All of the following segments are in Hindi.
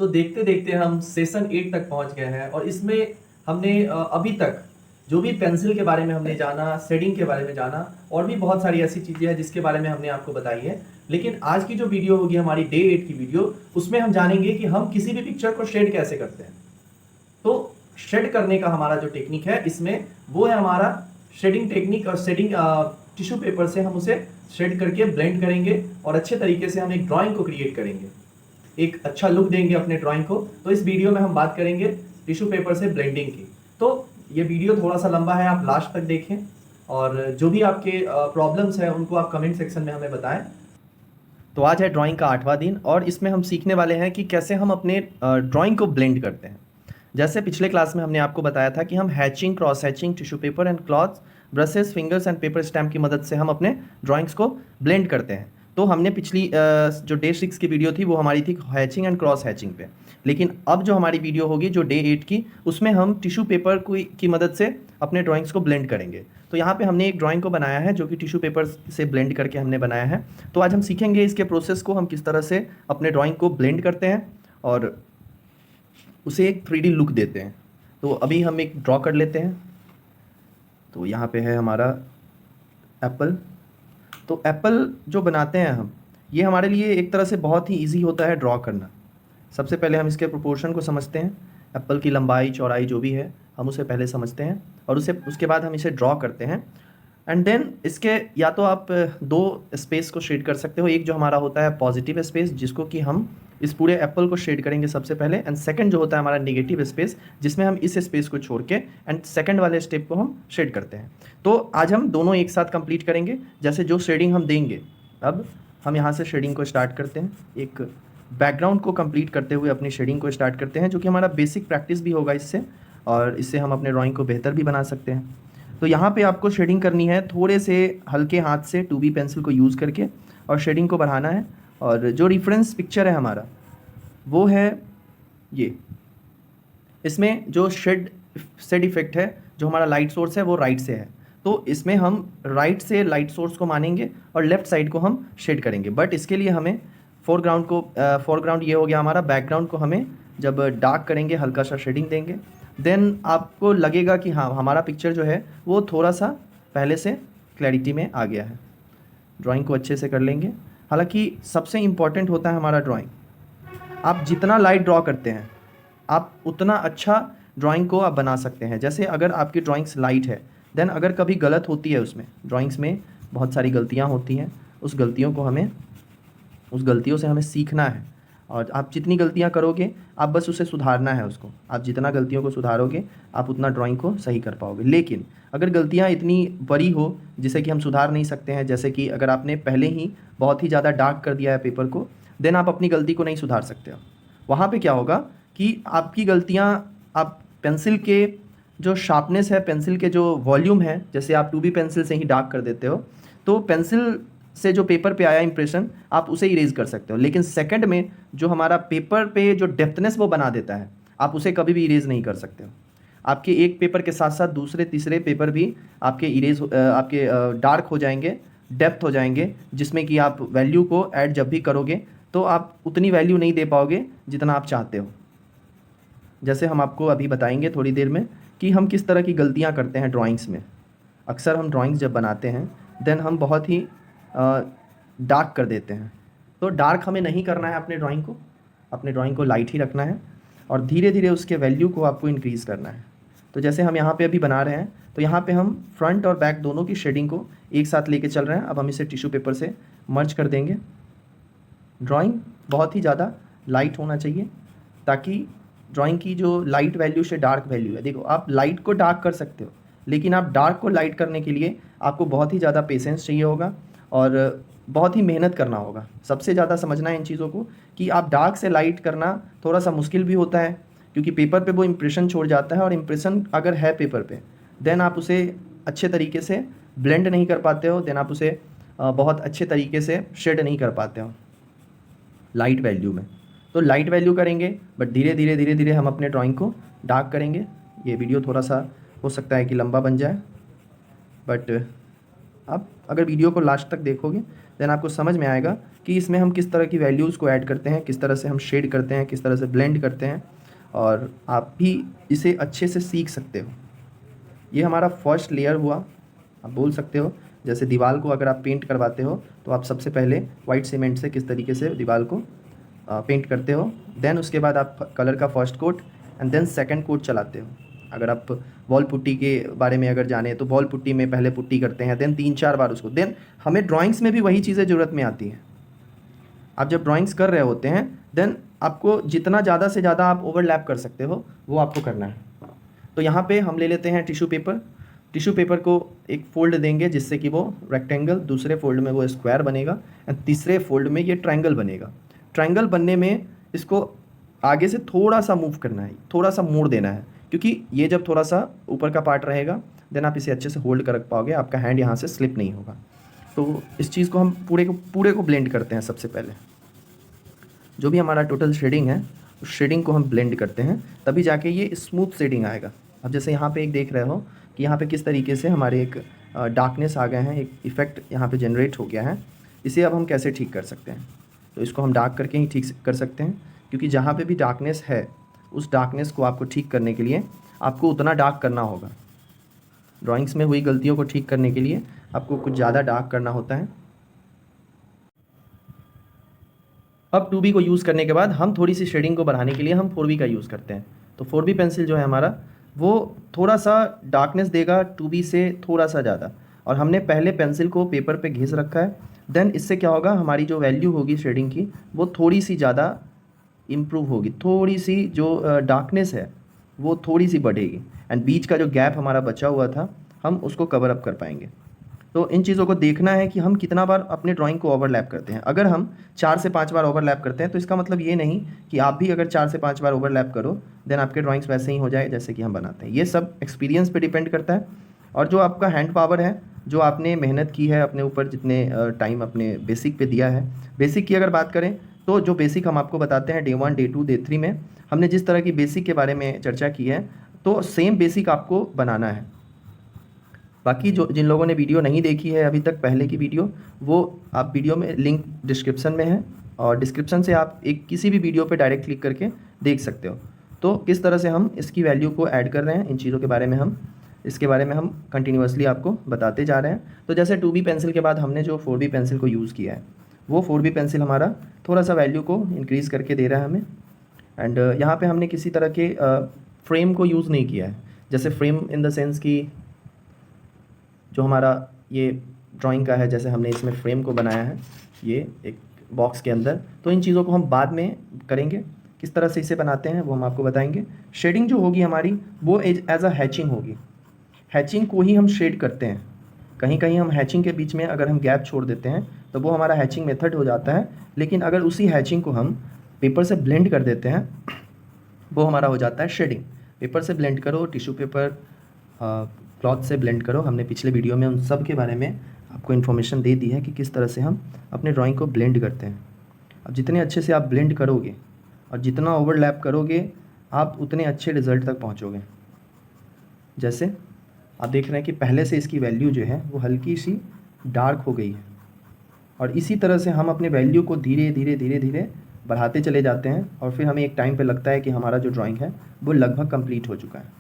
तो देखते देखते हम सेशन 8 तक पहुंच गए हैं और इसमें हमने अभी तक जो भी पेंसिल के बारे में हमने जाना, शेडिंग के बारे में जाना और भी बहुत सारी ऐसी चीज़ें हैं जिसके बारे में हमने आपको बताई है। लेकिन आज की जो वीडियो होगी हमारी डे 8 की वीडियो, उसमें हम जानेंगे कि हम किसी भी पिक्चर को शेड कैसे करते हैं। तो शेड करने का हमारा जो टेक्निक है इसमें वो है हमारा शेडिंग टेक्निक। और शेडिंग टिश्यू पेपर से हम उसे शेड करके ब्लेंड करेंगे और अच्छे तरीके से हम एक ड्राइंग को क्रिएट करेंगे, एक अच्छा लुक देंगे अपने ड्राइंग को। तो इस वीडियो में हम बात करेंगे टिश्यू पेपर से ब्लेंडिंग की। तो ये वीडियो थोड़ा सा लंबा है, आप लास्ट तक देखें और जो भी आपके प्रॉब्लम्स हैं उनको आप कमेंट सेक्शन में हमें बताएं। तो आज है ड्राइंग का 8वां दिन और इसमें हम सीखने वाले हैं कि कैसे हम अपने ड्राइंग को ब्लेंड करते हैं। जैसे पिछले क्लास में हमने आपको बताया था कि हम hatching, cross hatching, tissue paper and clothes, brushes, fingers and paper stamp की मदद से हम अपने ड्राइंग्स को ब्लेंड करते हैं। तो हमने पिछली जो डे 6 की वीडियो थी वो हमारी थी हैचिंग एंड क्रॉस हैचिंग पे। लेकिन अब जो हमारी वीडियो होगी जो डे 8 की, उसमें हम टिश्यू पेपर की मदद से अपने ड्राइंग्स को ब्लेंड करेंगे। तो यहाँ पे हमने एक ड्राइंग को बनाया है जो कि टिश्यू पेपर से ब्लेंड करके हमने बनाया है। तो आज हम सीखेंगे इसके प्रोसेस को, हम किस तरह से अपने ड्राइंग को ब्लेंड करते हैं और उसे एक 3D लुक देते हैं। तो अभी हम एक ड्रॉ कर लेते हैं। तो यहाँ पे है हमारा एप्पल। तो एप्पल जो बनाते हैं हम, ये हमारे लिए एक तरह से बहुत ही इजी होता है ड्रॉ करना। सबसे पहले हम इसके प्रोपोर्शन को समझते हैं। एप्पल की लंबाई चौड़ाई जो भी है हम उसे पहले समझते हैं और उसके बाद हम इसे ड्रॉ करते हैं। एंड देन इसके या तो आप दो स्पेस को शेड कर सकते हो। एक जो हमारा होता है पॉजिटिव स्पेस, जिसको कि हम इस पूरे एप्पल को शेड करेंगे सबसे पहले। एंड सेकंड जो होता है हमारा नेगेटिव स्पेस, जिसमें हम इस स्पेस को छोड़ के एंड सेकंड वाले स्टेप को हम शेड करते हैं। तो आज हम दोनों एक साथ कंप्लीट करेंगे। जैसे जो शेडिंग हम देंगे, अब हम यहाँ से शेडिंग को स्टार्ट करते हैं। एक बैकग्राउंड को कंप्लीट करते हुए अपनी शेडिंग को स्टार्ट करते हैं, जो कि हमारा बेसिक प्रैक्टिस भी होगा इससे, और इससे हम अपने ड्राइंग को बेहतर भी बना सकते हैं। तो यहाँ पे आपको शेडिंग करनी है थोड़े से हल्के हाथ से 2B पेंसिल को यूज़ करके, और शेडिंग को बढ़ाना है। और जो रेफरेंस पिक्चर है हमारा वो है ये। इसमें जो शेड इफेक्ट है, जो हमारा लाइट सोर्स है वो राइट से है। तो इसमें हम राइट से लाइट सोर्स को मानेंगे और लेफ़्ट साइड को हम शेड करेंगे। बट इसके लिए हमें फोरग्राउंड ये हो गया हमारा। बैकग्राउंड को हमें जब डार्क करेंगे, हल्का सा शेडिंग देंगे, देन आपको लगेगा कि हाँ हमारा पिक्चर जो है वो थोड़ा सा पहले से क्लैरिटी में आ गया है। ड्राइंग को अच्छे से कर लेंगे। हालांकि सबसे इम्पॉर्टेंट होता है हमारा ड्राइंग। आप जितना लाइट ड्रॉ करते हैं आप उतना अच्छा ड्राइंग को आप बना सकते हैं। जैसे अगर आपकी ड्राइंग्स लाइट है, देन अगर कभी गलत होती है, उसमें ड्राइंग्स में बहुत सारी गलतियाँ होती हैं, उस गलतियों से हमें सीखना है। और आप जितनी गलतियाँ करोगे आप बस उसे सुधारना है उसको। आप जितना गलतियों को सुधारोगे आप उतना ड्राइंग को सही कर पाओगे। लेकिन अगर गलतियाँ इतनी बड़ी हो जिसे कि हम सुधार नहीं सकते हैं, जैसे कि अगर आपने पहले ही बहुत ही ज़्यादा डार्क कर दिया है पेपर को, देन आप अपनी गलती को नहीं सुधार सकते हो। वहाँ पे क्या होगा कि आपकी गलतियाँ, आप पेंसिल के जो शार्पनेस है, पेंसिल के जो वॉल्यूम है, जैसे आप 2B पेंसिल से ही डार्क कर देते हो, तो पेंसिल से जो पेपर पे आया इंप्रेशन आप उसे इरेज कर सकते हो। लेकिन सेकंड में जो हमारा पेपर पे जो डेप्थनेस वो बना देता है, आप उसे कभी भी इरेज नहीं कर सकते हो। आपके एक पेपर के साथ साथ दूसरे तीसरे पेपर भी आपके डार्क हो जाएंगे, डेप्थ हो जाएंगे, जिसमें कि आप वैल्यू को ऐड जब भी करोगे तो आप उतनी वैल्यू नहीं दे पाओगे जितना आप चाहते हो। जैसे हम आपको अभी बताएंगे थोड़ी देर में कि हम किस तरह की गलतियाँ करते हैं ड्राइंग्स में। अक्सर हम ड्राइंग्स जब बनाते हैं देन हम बहुत ही डार्क कर देते हैं। तो डार्क हमें नहीं करना है अपने ड्राइंग को लाइट ही रखना है और धीरे धीरे उसके वैल्यू को आपको इंक्रीज़ करना है। तो जैसे हम यहाँ पे अभी बना रहे हैं, तो यहाँ पे हम फ्रंट और बैक दोनों की शेडिंग को एक साथ लेके चल रहे हैं। अब हम इसे टिश्यू पेपर से मर्ज कर देंगे। ड्राइंग बहुत ही ज़्यादा लाइट होना चाहिए ताकि ड्राइंग की जो लाइट वैल्यू से डार्क वैल्यू है, देखो आप लाइट को डार्क कर सकते हो, लेकिन आप डार्क को लाइट करने के लिए आपको बहुत ही ज़्यादा पेशेंस चाहिए होगा और बहुत ही मेहनत करना होगा। सबसे ज़्यादा समझना है इन चीज़ों को कि आप डार्क से लाइट करना थोड़ा सा मुश्किल भी होता है, क्योंकि पेपर पे वो इम्प्रेशन छोड़ जाता है, और इम्प्रेशन अगर है पेपर पे देन आप उसे अच्छे तरीके से ब्लेंड नहीं कर पाते हो, देन आप उसे बहुत अच्छे तरीके से शेड नहीं कर पाते हो लाइट वैल्यू में। तो लाइट वैल्यू करेंगे, बट धीरे धीरे हम अपने ड्राइंग को डार्क करेंगे। ये वीडियो थोड़ा सा हो सकता है कि लंबा बन जाए, बट आप अगर वीडियो को लास्ट तक देखोगे देन आपको समझ में आएगा कि इसमें हम किस तरह की वैल्यूज़ को ऐड करते हैं, किस तरह से हम शेड करते हैं, किस तरह से ब्लेंड करते हैं, और आप भी इसे अच्छे से सीख सकते हो। ये हमारा फर्स्ट लेयर हुआ, आप बोल सकते हो। जैसे दीवार को अगर आप पेंट करवाते हो तो आप सबसे पहले वाइट सीमेंट से किस तरीके से दीवार को पेंट करते हो, देन उसके बाद आप कलर का first coat and then second coat चलाते हो। अगर आप वॉल पुट्टी के बारे में अगर जाने तो वॉल पुट्टी में पहले पुट्टी करते हैं, देन 3-4 बार उसको, देन हमें ड्राइंग्स में भी वही चीज़ें ज़रूरत में आती हैं। आप जब ड्राइंग्स कर रहे होते हैं देन आपको जितना ज़्यादा से ज़्यादा आप ओवरलैप कर सकते हो वो आपको करना है। तो यहाँ पे हम ले लेते हैं टिश्यू पेपर। टिश्यू पेपर को एक फ़ोल्ड देंगे जिससे कि वो रेक्टेंगल, दूसरे फोल्ड में वो स्क्वायर बनेगा एंड तीसरे फोल्ड में ये ट्रायंगल बनेगा। ट्रायंगल बनने में इसको आगे से थोड़ा सा मूव करना है, थोड़ा सा मोड़ देना है, क्योंकि ये जब थोड़ा सा ऊपर का पार्ट रहेगा देन आप इसे अच्छे से होल्ड कर रख पाओगे, आपका हैंड यहाँ से स्लिप नहीं होगा। तो इस चीज़ को हम पूरे को ब्लेंड करते हैं। सबसे पहले जो भी हमारा टोटल शेडिंग है उस शेडिंग को हम ब्लेंड करते हैं, तभी जाके ये स्मूथ शेडिंग आएगा। अब जैसे यहाँ पे एक देख रहे हो कि यहाँ पे किस तरीके से हमारे एक डार्कनेस आ गए हैं, एक इफ़ेक्ट यहाँ पे जनरेट हो गया है। इसे अब हम कैसे ठीक कर सकते हैं, तो इसको हम डार्क करके ही ठीक कर सकते हैं, क्योंकि जहाँ पे भी डार्कनेस है उस डार्कनेस को आपको ठीक करने के लिए आपको उतना डार्क करना होगा। ड्राइंग्स में हुई गलतियों को ठीक करने के लिए आपको कुछ ज़्यादा डार्क करना होता है। अब 2B को यूज़ करने के बाद हम थोड़ी सी शेडिंग को बढ़ाने के लिए हम 4B का यूज़ करते हैं। तो 4B पेंसिल जो है हमारा वो थोड़ा सा डार्कनेस देगा 2B से थोड़ा सा ज़्यादा, और हमने पहले पेंसिल को पेपर पे घिस रखा है। देन इससे क्या होगा, हमारी जो वैल्यू होगी शेडिंग की वो थोड़ी सी ज़्यादा इम्प्रूव होगी, थोड़ी सी जो डार्कनेस है वो थोड़ी सी बढ़ेगी, एंड बीच का जो गैप हमारा बचा हुआ था हम उसको कवर अप कर पाएंगे। तो इन चीज़ों को देखना है कि हम कितना बार अपने ड्राइंग को ओवरलैप करते हैं। अगर हम 4 से 5 बार ओवरलैप करते हैं तो इसका मतलब ये नहीं कि आप भी अगर 4 से 5 बार ओवरलैप करो देन आपके ड्राइंग्स वैसे ही हो जाए जैसे कि हम बनाते हैं। ये सब एक्सपीरियंस पे डिपेंड करता है, और जो आपका हैंड पावर है, जो आपने मेहनत की है अपने ऊपर, जितने टाइम अपने बेसिक पे दिया है। बेसिक की अगर बात करें तो जो बेसिक हम आपको बताते हैं डे 1, डे 2, डे 3 में हमने जिस तरह की बेसिक के बारे में चर्चा की है, तो सेम बेसिक आपको बनाना है। बाकी जो जिन लोगों ने वीडियो नहीं देखी है अभी तक पहले की वीडियो, वो आप वीडियो में लिंक डिस्क्रिप्शन में है, और डिस्क्रिप्शन से आप एक किसी भी वीडियो पे डायरेक्ट क्लिक करके देख सकते हो। तो किस तरह से हम इसकी वैल्यू को ऐड कर रहे हैं, इन चीज़ों के बारे में इसके बारे में हम कंटिन्यूसली आपको बताते जा रहे हैं। तो जैसे 2B पेंसिल के बाद हमने जो 4B पेंसिल को यूज़ किया है, वो 4B पेंसिल हमारा थोड़ा सा वैल्यू को इंक्रीज़ करके दे रहा है हमें। एंड यहाँ पे हमने किसी तरह के फ्रेम को यूज़ नहीं किया है। जैसे फ्रेम इन द सेंस कि जो हमारा ये ड्राइंग का है, जैसे हमने इसमें फ्रेम को बनाया है ये एक बॉक्स के अंदर, तो इन चीज़ों को हम बाद में करेंगे। किस तरह से इसे बनाते हैं वो हम आपको बताएंगे। शेडिंग जो होगी हमारी वो एज अ हैचिंग होगी। हैचिंग को ही हम शेड करते हैं। कहीं कहीं हम हैचिंग के बीच में अगर हम गैप छोड़ देते हैं तो वो हमारा हैचिंग मेथड हो जाता है, लेकिन अगर उसी हैचिंग को हम पेपर से ब्लेंड कर देते हैं वो हमारा हो जाता है शेडिंग। पेपर से ब्लेंड करो, टिश्यू पेपर, क्लॉथ से ब्लेंड करो। हमने पिछले वीडियो में उन सब के बारे में आपको इन्फॉर्मेशन दे दी है कि किस तरह से हम अपने ड्राइंग को ब्लेंड करते हैं। अब जितने अच्छे से आप ब्लेंड करोगे और जितना ओवरलैप करोगे आप उतने अच्छे रिज़ल्ट तक पहुंचोगे। जैसे आप देख रहे हैं कि पहले से इसकी वैल्यू जो है वो हल्की सी डार्क हो गई है, और इसी तरह से हम अपने वैल्यू को धीरे धीरे धीरे धीरे बढ़ाते चले जाते हैं, और फिर हमें एक टाइम पे लगता है कि हमारा जो ड्राइंग है वो लगभग कंप्लीट हो चुका है।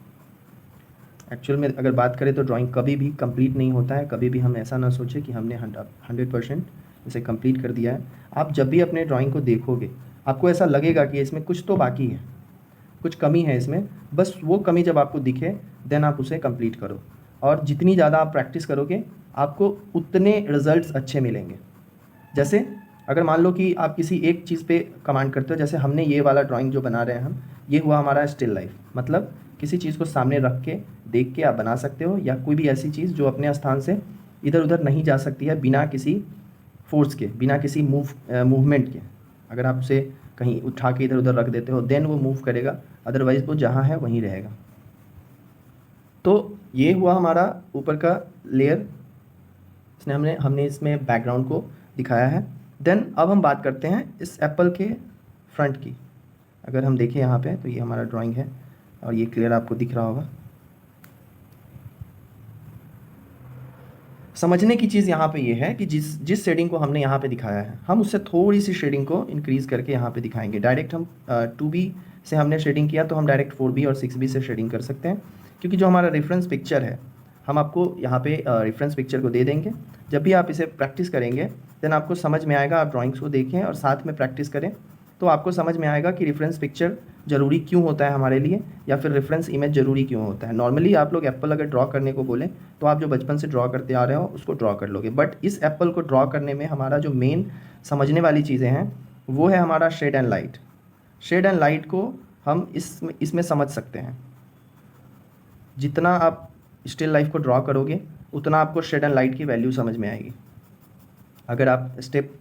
एक्चुअल में अगर बात करें तो ड्राइंग कभी भी कंप्लीट नहीं होता है। कभी भी हम ऐसा ना सोचें कि हमने 100% इसे कंप्लीट कर दिया है। आप जब भी अपने ड्राइंग को देखोगे आपको ऐसा लगेगा कि इसमें कुछ तो बाकी है, कुछ कमी है इसमें। बस वो कमी जब आपको दिखे देन आप उसे कंप्लीट करो, और जितनी ज़्यादा आप प्रैक्टिस करोगे आपको उतने रिज़ल्ट्स अच्छे मिलेंगे। जैसे अगर मान लो कि आप किसी एक चीज़ पे कमांड करते हो, जैसे हमने ये वाला ड्राइंग जो बना रहे हैं हम, ये हुआ हमारा स्टिल लाइफ। मतलब किसी चीज़ को सामने रख के देख के आप बना सकते हो, या कोई भी ऐसी चीज़ जो अपने स्थान से इधर उधर नहीं जा सकती है बिना किसी फोर्स के, बिना किसी मूवमेंट के। अगर आप उसे कहीं उठा के इधर उधर रख देते हो देन वो मूव करेगा, अदरवाइज़ वो जहाँ है वहीं रहेगा। तो ये हुआ हमारा ऊपर का लेयर, इसने हमने इसमें बैकग्राउंड को दिखाया है। देन अब हम बात करते हैं इस एप्पल के फ्रंट की। अगर हम देखें यहाँ पे तो ये हमारा ड्राइंग है, और ये क्लियर आपको दिख रहा होगा। समझने की चीज़ यहाँ पे ये है कि जिस शेडिंग को हमने यहाँ पे दिखाया है, हम उससे थोड़ी सी शेडिंग को इंक्रीज़ करके यहाँ पे दिखाएंगे। डायरेक्ट हम 2B से हमने शेडिंग किया, तो हम डायरेक्ट 4B और 6B से शेडिंग कर सकते हैं, क्योंकि जो हमारा रेफरेंस पिक्चर है हम आपको यहाँ पे रेफरेंस पिक्चर को दे देंगे। जब भी आप इसे प्रैक्टिस करेंगे देन आपको समझ में आएगा। आप ड्राइंग्स को देखें और साथ में प्रैक्टिस करें तो आपको समझ में आएगा कि रेफरेंस पिक्चर ज़रूरी क्यों होता है हमारे लिए, या फिर रेफरेंस इमेज ज़रूरी क्यों होता है। नॉर्मली आप लोग एप्पल अगर ड्रॉ करने को बोलें तो आप जो बचपन से ड्रॉ करते आ रहे हो उसको ड्रॉ कर लोगे, बट इस एप्पल को ड्रॉ करने में हमारा जो मेन समझने वाली चीज़ें हैं वो है हमारा shade and light. Shade and light को हम इसमें समझ सकते हैं। जितना आप स्टिल लाइफ को ड्रॉ करोगे उतना आपको शेड एंड लाइट की वैल्यू समझ में आएगी। अगर आप स्टेप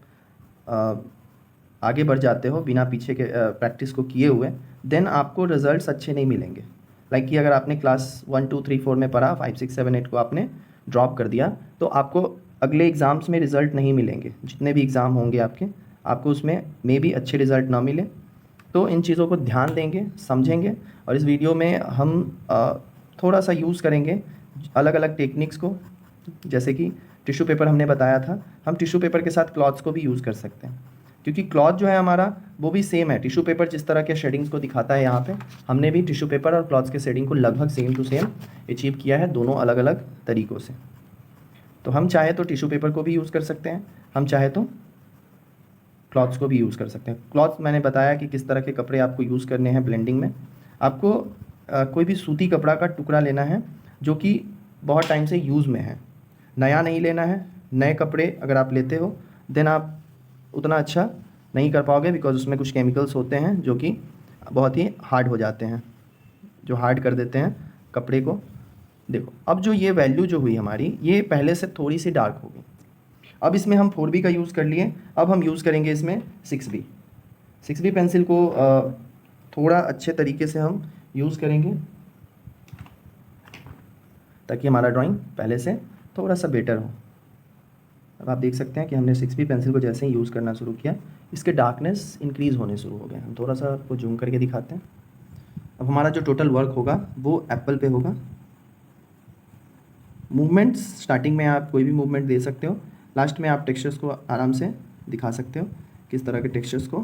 आगे बढ़ जाते हो बिना पीछे के प्रैक्टिस को किए हुए, देन आपको रिजल्ट्स अच्छे नहीं मिलेंगे। लाइक कि अगर आपने क्लास 1 2 3 4 में पढ़ा, 5 6 7 8 को आपने ड्रॉप कर दिया, तो आपको अगले एग्ज़ाम्स में रिज़ल्ट नहीं मिलेंगे। जितने भी एग्ज़ाम होंगे आपको उसमें मे बी अच्छे रिज़ल्ट ना मिले। तो इन चीज़ों को ध्यान देंगे, समझेंगे, और इस वीडियो में हम थोड़ा सा यूज़ करेंगे अलग अलग टेक्निक्स को। जैसे कि टिश्यू पेपर हमने बताया था, हम टिश्यू पेपर के साथ क्लॉथ्स को भी यूज़ कर सकते हैं, क्योंकि क्लॉथ जो है हमारा वो भी सेम है। टिश्यू पेपर जिस तरह के शेडिंग्स को दिखाता है यहाँ पे, हमने भी टिश्यू पेपर और क्लॉथ्स के शेडिंग को लगभग सेम टू सेम अचीव किया है, दोनों अलग अलग तरीक़ों से। तो हम चाहे तो टिश्यू पेपर को भी यूज़ कर सकते हैं, हम चाहे तो क्लॉथ्स को भी यूज़ कर सकते हैं। क्लॉथ्स मैंने बताया कि किस तरह के कपड़े आपको यूज़ करने हैं ब्लेंडिंग में। आपको कोई भी सूती कपड़ा का टुकड़ा लेना है जो कि बहुत टाइम से यूज़ में है, नया नहीं लेना है। नए कपड़े अगर आप लेते हो देन आप उतना अच्छा नहीं कर पाओगे, बिकॉज उसमें कुछ केमिकल्स होते हैं जो कि बहुत ही हार्ड हो जाते हैं, जो हार्ड कर देते हैं कपड़े को। देखो अब जो ये वैल्यू जो हुई हमारी, ये पहले से थोड़ी सी डार्क होगी। अब इसमें हम 4B का यूज़ कर लिए, अब हम यूज़ करेंगे इसमें 6B। 6B पेंसिल को थोड़ा अच्छे तरीके से हम यूज़ करेंगे ताकि हमारा ड्राइंग पहले से थोड़ा सा बेटर हो। अब आप देख सकते हैं कि हमने 6B पेंसिल को जैसे ही यूज़ करना शुरू किया, इसके डार्कनेस इंक्रीज़ होने शुरू हो गए। हम थोड़ा सा आपको जूम करके दिखाते हैं। अब हमारा जो टोटल वर्क होगा वो एप्पल पे होगा। मूवमेंट्स स्टार्टिंग में आप कोई भी मूवमेंट दे सकते हो, लास्ट में आप टेक्सचर्स को आराम से दिखा सकते हो। किस तरह के टेक्सचर्स को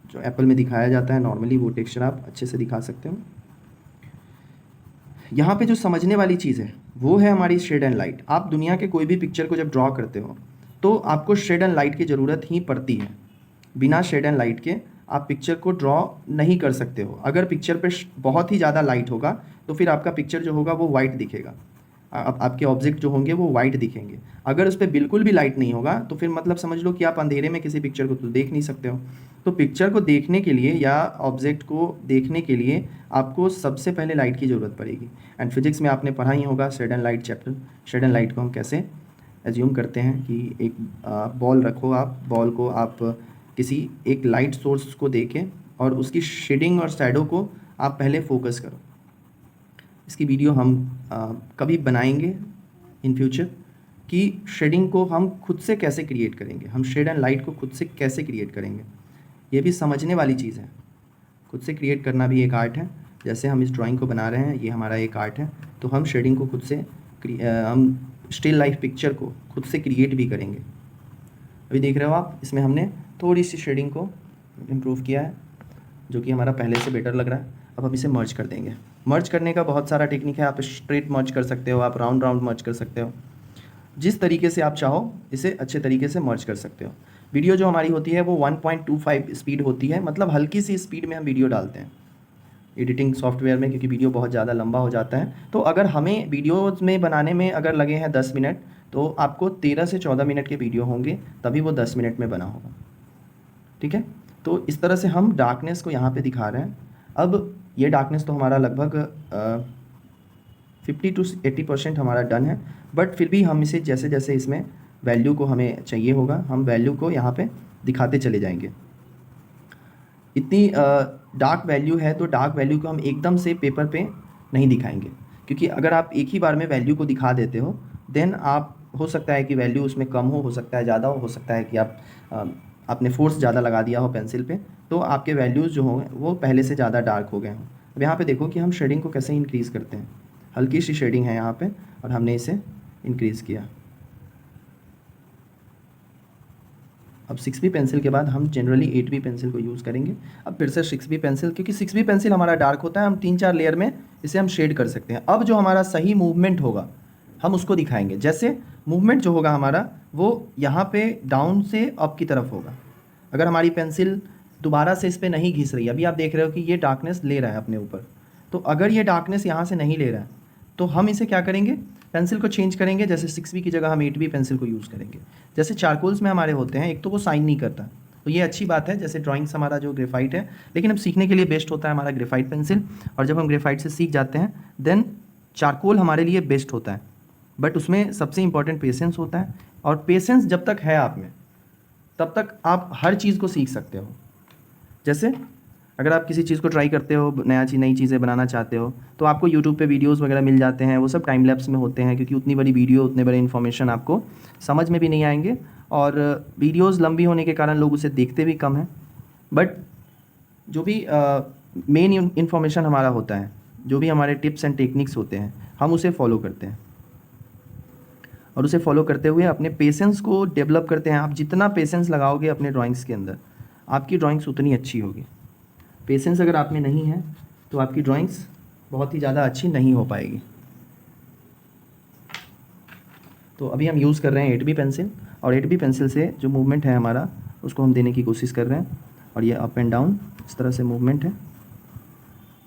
जो एप्पल में दिखाया जाता है नॉर्मली, वो टेक्सचर आप अच्छे से दिखा सकते हो। यहाँ पे जो समझने वाली चीज़ है वो है हमारी शेड एंड लाइट। आप दुनिया के कोई भी पिक्चर को जब ड्रॉ करते हो तो आपको शेड एंड लाइट की ज़रूरत ही पड़ती है। बिना शेड एंड लाइट के आप पिक्चर को ड्रॉ नहीं कर सकते हो। अगर पिक्चर पे बहुत ही ज़्यादा लाइट होगा तो फिर आपका पिक्चर जो होगा वो वाइट दिखेगा, आपके ऑब्जेक्ट जो होंगे वो वाइट दिखेंगे। अगर उस पर बिल्कुल भी लाइट नहीं होगा तो फिर मतलब समझ लो कि आप अंधेरे में किसी पिक्चर को तो देख नहीं सकते हो। तो पिक्चर को देखने के लिए या ऑब्जेक्ट को देखने के लिए आपको सबसे पहले लाइट की ज़रूरत पड़ेगी। एंड फिजिक्स में आपने पढ़ा ही होगा shade and light chapter. Shade and light को हम कैसे एज्यूम करते हैं कि एक बॉल रखो, आप बॉल को आप किसी एक लाइट सोर्स को देखें और उसकी शेडिंग और शैडो को आप पहले फोकस करो। इसकी वीडियो हम कभी बनाएंगे इन फ्यूचर कि शेडिंग को हम खुद से कैसे क्रिएट करेंगे, हम शेड एंड लाइट को खुद से कैसे क्रिएट करेंगे। ये भी समझने वाली चीज़ है। खुद से क्रिएट करना भी एक आर्ट है। जैसे हम इस ड्राइंग को बना रहे हैं, ये हमारा एक आर्ट है, तो हम शेडिंग को खुद से हम स्टिल लाइफ पिक्चर को खुद से क्रिएट भी करेंगे। अभी देख रहे हो आप, इसमें हमने थोड़ी सी शेडिंग को इम्प्रूव किया है जो कि हमारा पहले से बेटर लग रहा है। अब हम इसे मर्ज कर देंगे। मर्ज करने का बहुत सारा टेक्निक है। आप स्ट्रेट मर्ज कर सकते हो, आप राउंड राउंड मर्ज कर सकते हो, जिस तरीके से आप चाहो इसे अच्छे तरीके से मर्ज कर सकते हो। वीडियो जो हमारी होती है वो 1.25 स्पीड होती है, मतलब हल्की सी स्पीड में हम वीडियो डालते हैं एडिटिंग सॉफ्टवेयर में, क्योंकि वीडियो बहुत ज़्यादा लंबा हो जाता है। तो अगर हमें वीडियोज़ में बनाने में अगर लगे हैं 10 मिनट, तो आपको 13 से 14 मिनट के वीडियो होंगे, तभी वो 10 मिनट में बना होगा। ठीक है, तो इस तरह से हम डार्कनेस को यहाँ पे दिखा रहे हैं। अब ये डार्कनेस तो हमारा लगभग 50 to 80% हमारा डन है, बट फिर भी हम इसे जैसे जैसे इसमें वैल्यू को हमें चाहिए होगा, हम वैल्यू को यहाँ पे दिखाते चले जाएंगे। इतनी डार्क वैल्यू है तो डार्क वैल्यू को हम एकदम से पेपर पे नहीं दिखाएंगे, क्योंकि अगर आप एक ही बार में वैल्यू को दिखा देते हो देन आप हो सकता है कि वैल्यू उसमें कम हो सकता है ज़्यादा हो सकता है कि आपने फोर्स ज़्यादा लगा दिया हो पेंसिल पे, तो आपके वैल्यूज़ जो हों वो पहले से ज़्यादा डार्क हो गए हों। अब यहाँ पे देखो कि हम शेडिंग को कैसे इंक्रीज़ करते हैं। हल्की सी शेडिंग है यहाँ पे और हमने इसे इंक्रीज़ किया। अब 6B पेंसिल के बाद हम जनरली 8B पेंसिल को यूज़ करेंगे। अब फिर से 6B पेंसिल, क्योंकि 6B पेंसिल हमारा डार्क होता है, हम 3-4 लेयर में इसे हम शेड कर सकते हैं। अब जो हमारा सही मूवमेंट होगा हम उसको दिखाएंगे। जैसे मूवमेंट जो होगा हमारा वो यहाँ पे डाउन से अप की तरफ होगा। अगर हमारी पेंसिल दोबारा से इस पर नहीं घिस रही है, अभी आप देख रहे हो कि ये डार्कनेस ले रहा है अपने ऊपर, तो अगर ये डार्कनेस यहाँ से नहीं ले रहा है तो हम इसे क्या करेंगे, पेंसिल को चेंज करेंगे। जैसे 6B की जगह हम 8B पेंसिल को यूज़ करेंगे। जैसे चारकोल्स में हमारे होते हैं, एक तो वो साइन नहीं करता, तो ये अच्छी बात है। जैसे ड्राइंग्स हमारा जो ग्रेफाइट है, लेकिन अब सीखने के लिए बेस्ट होता है हमारा ग्रेफाइट पेंसिल, और जब हम ग्रेफाइट से सीख जाते हैं देन चारकोल हमारे लिए बेस्ट होता है। बट उसमें सबसे इंपॉर्टेंट पेशेंस होता है, और पेशेंस जब तक है आप में तब तक आप हर चीज़ को सीख सकते हो। जैसे अगर आप किसी चीज़ को ट्राई करते हो, नई चीज़ें बनाना चाहते हो, तो आपको यूट्यूब पे वीडियोस वगैरह मिल जाते हैं, वो सब टाइम लैप्स में होते हैं, क्योंकि उतनी बड़ी वीडियो, उतने बड़े इन्फॉर्मेशन आपको समझ में भी नहीं आएंगे, और वीडियोस लंबी होने के कारण लोग उसे देखते भी कम हैं। बट जो भी मेन इन्फॉर्मेशन हमारा होता है, जो भी हमारे टिप्स एंड टेक्निक्स होते हैं, हम उसे फॉलो करते हैं, और उसे फॉलो करते हुए अपने पेशेंस को डेवलप करते हैं। आप जितना पेशेंस लगाओगे अपने ड्राइंग्स के अंदर, आपकी ड्राइंग्स उतनी अच्छी होगी। पेशेंस अगर आप में नहीं है तो आपकी ड्राइंग्स बहुत ही ज़्यादा अच्छी नहीं हो पाएगी। तो अभी हम यूज़ कर रहे हैं 8B पेंसिल, और 8B पेंसिल से जो मूवमेंट है हमारा उसको हम देने की कोशिश कर रहे हैं। और ये अप एंड डाउन इस तरह से मूवमेंट है,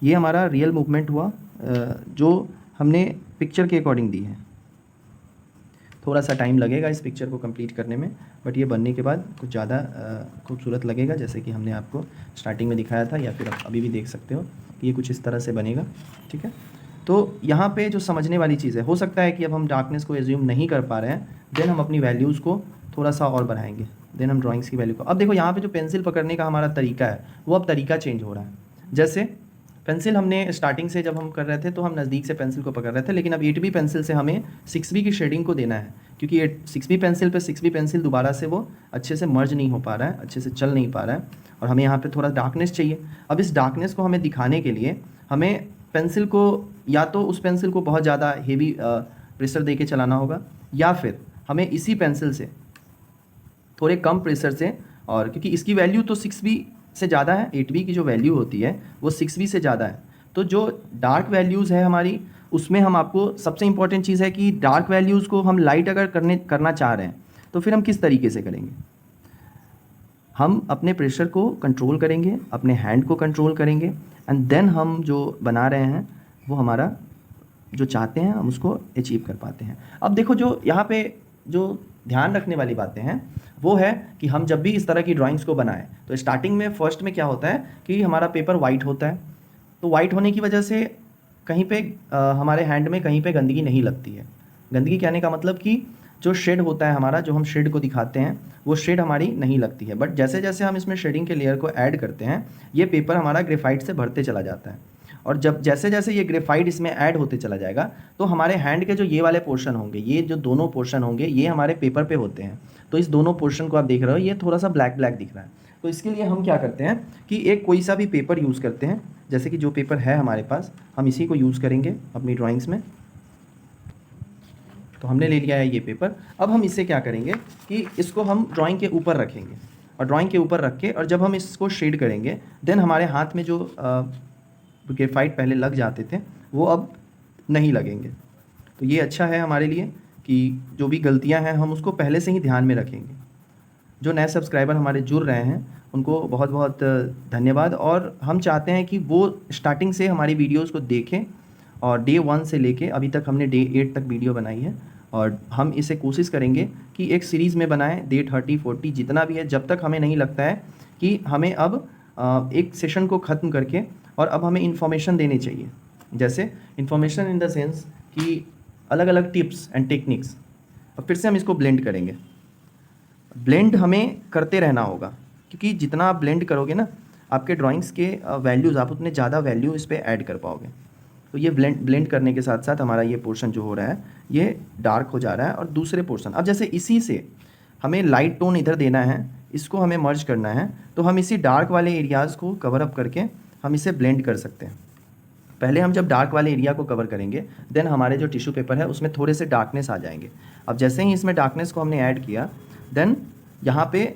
ये हमारा रियल मूवमेंट हुआ जो हमने पिक्चर के अकॉर्डिंग दी है। थोड़ा सा टाइम लगेगा इस पिक्चर को कंप्लीट करने में, बट ये बनने के बाद कुछ ज़्यादा खूबसूरत लगेगा, जैसे कि हमने आपको स्टार्टिंग में दिखाया था, या फिर आप अभी भी देख सकते हो कि ये कुछ इस तरह से बनेगा। ठीक है, तो यहाँ पे जो समझने वाली चीज़ है, हो सकता है कि अब हम डार्कनेस को एज्यूम नहीं कर पा रहे हैं, देन हम अपनी वैल्यूज़ को थोड़ा सा और बढ़ाएंगे, देन हम ड्राइंग्स की वैल्यू को। अब देखो यहाँ पे जो पेंसिल पकड़ने का हमारा तरीका है वो अब तरीका चेंज हो रहा है। जैसे पेंसिल हमने स्टार्टिंग से जब हम कर रहे थे तो हम नज़दीक से पेंसिल को पकड़ रहे थे, लेकिन अब 8B पेंसिल से हमें 6B की शेडिंग को देना है, क्योंकि 6B पेंसिल पे 6B पेंसिल दोबारा से वो अच्छे से मर्ज नहीं हो पा रहा है, अच्छे से चल नहीं पा रहा है, और हमें यहाँ पे थोड़ा डार्कनेस चाहिए। अब इस डार्कनेस को हमें दिखाने के लिए हमें पेंसिल को, या तो उस पेंसिल को बहुत ज़्यादा हेवी प्रेशर दे के चलाना होगा, या फिर हमें इसी पेंसिल से थोड़े कम प्रेशर से, और क्योंकि इसकी वैल्यू तो 6B से ज़्यादा है, 8B की जो वैल्यू होती है वो 6B से ज़्यादा है, तो जो डार्क वैल्यूज़ है हमारी उसमें हम आपको, सबसे इंपॉर्टेंट चीज़ है कि डार्क वैल्यूज़ को हम लाइट अगर करना चाह रहे हैं तो फिर हम किस तरीके से करेंगे। हम अपने प्रेशर को कंट्रोल करेंगे, अपने हैंड को कंट्रोल करेंगे, एंड देन हम जो बना रहे हैं वो हमारा जो चाहते हैं हम उसको अचीव कर पाते हैं। अब देखो जो यहाँ पे जो ध्यान रखने वाली बातें हैं वो है कि हम जब भी इस तरह की ड्राइंग्स को बनाएं तो स्टार्टिंग में फर्स्ट में क्या होता है कि हमारा पेपर वाइट होता है, तो वाइट होने की वजह से कहीं पे हमारे हैंड में कहीं पे गंदगी नहीं लगती है। गंदगी कहने का मतलब कि जो शेड होता है हमारा, जो हम शेड को दिखाते हैं वो शेड हमारी नहीं लगती है। बट जैसे जैसे हम इसमें शेडिंग के लेयर को ऐड करते हैं ये पेपर हमारा ग्रेफाइट से भरते चला जाता है, और जब जैसे जैसे ये ग्रेफाइट इसमें ऐड होते चला जाएगा तो हमारे हैंड के जो ये वाले पोर्शन होंगे, ये जो दोनों पोर्शन होंगे, ये हमारे पेपर पे होते हैं। तो इस दोनों पोर्शन को आप देख रहे हो, ये थोड़ा सा ब्लैक ब्लैक दिख रहा है। तो इसके लिए हम क्या करते हैं कि एक कोई सा भी पेपर यूज़ करते हैं, जैसे कि जो पेपर है हमारे पास हम इसी को यूज़ करेंगे अपनी ड्राइंग्स में। तो हमने ले लिया है ये पेपर। अब हम इससे क्या करेंगे कि इसको हम ड्राइंग के ऊपर रखेंगे, और ड्राइंग के ऊपर रख के, और जब हम इसको शेड करेंगे देन हमारे हाथ में जो ग्रेफाइट पहले लग जाते थे वो अब नहीं लगेंगे। तो ये अच्छा है हमारे लिए कि जो भी गलतियां हैं हम उसको पहले से ही ध्यान में रखेंगे। जो नए सब्सक्राइबर हमारे जुड़ रहे हैं उनको बहुत बहुत धन्यवाद, और हम चाहते हैं कि वो स्टार्टिंग से हमारी वीडियोस को देखें, और डे 1 से लेके अभी तक हमने डे 8 तक वीडियो बनाई है, और हम इसे कोशिश करेंगे कि एक सीरीज़ में बनाएं, डे 30-40 जितना भी है, जब तक हमें नहीं लगता है कि हमें अब एक सेशन को ख़त्म करके और अब हमें इन्फॉर्मेशन देनी चाहिए। जैसे इन्फॉर्मेशन इन द सेंस कि अलग अलग टिप्स एंड टेक्निक्स। अब फिर से हम इसको ब्लेंड करेंगे। ब्लेंड हमें करते रहना होगा, क्योंकि जितना आप ब्लेंड करोगे ना आपके ड्राइंग्स के वैल्यूज़, आप उतने ज़्यादा वैल्यू इस पर ऐड कर पाओगे। तो ये ब्लेंड करने के साथ साथ हमारा ये पोर्शन जो हो रहा है ये डार्क हो जा रहा है, और दूसरे पोर्शन, अब जैसे इसी से हमें लाइट टोन इधर देना है, इसको हमें मर्ज करना है, तो हम इसी डार्क वाले एरियाज़ को कवर अप करके हम इसे ब्लेंड कर सकते हैं। पहले हम जब डार्क वाले एरिया को कवर करेंगे देन हमारे जो टिश्यू पेपर है उसमें थोड़े से डार्कनेस आ जाएंगे। अब जैसे ही इसमें डार्कनेस को हमने ऐड किया देन यहाँ पे